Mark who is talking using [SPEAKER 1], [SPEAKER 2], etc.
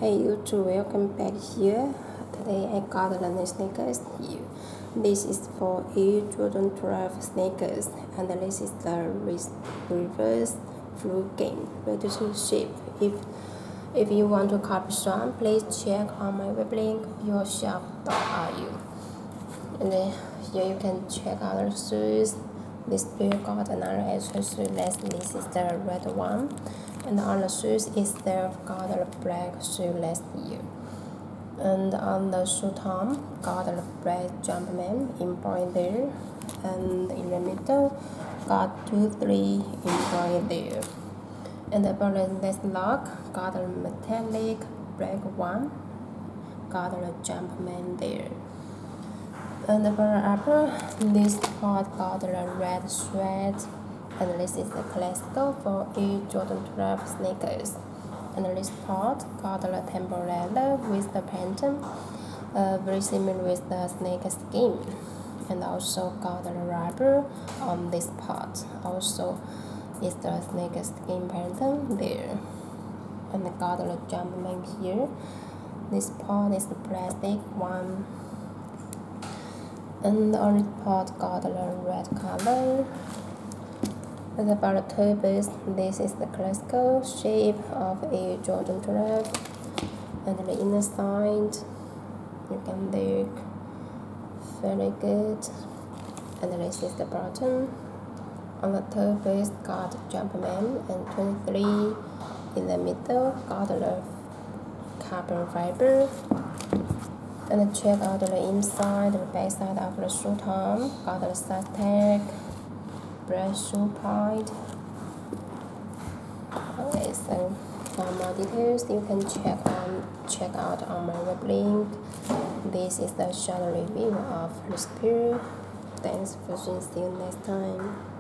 [SPEAKER 1] Hey YouTube, welcome back here. Today I got the sneakers here. This is for Air Jordan 12 sneakers, and this is the reverse flu game reducing shape. If you want to copy some, please check on my web link yourshop.ru. And then here you can check out the shoes. This pair got another extra shoe. This is the red one. And on the shoes itself got a black shoe last year. And on the shoe top got a black Jumpman embroidered, and in the middle got 2-3 embroidered there. And about the next lock got a metallic black one, got a Jumpman there. And about the upper, this part got a red thread. And this is the classical for Air Jordan 12 sneakers. And this part got a temple leather with the pattern, very similar with the sneaker skin. And also got a rubber on this part. Also is the sneaker skin pattern there. And got a Jumpman here. This part is the plastic one. And the orange part got a red color. And about the toe base, this is the classical shape of Air Jordan 12. And the inner side, you can look very good. And this is the bottom. On the toe base, got Jumpman, and 23 in the middle, got the carbon fiber. And check out the inside, the back side of the shoe top, got the size tag, black shoe point. Okay, so for more details you can check out on my web link. This is the short review of this pair. Thanks for watching. See you next time.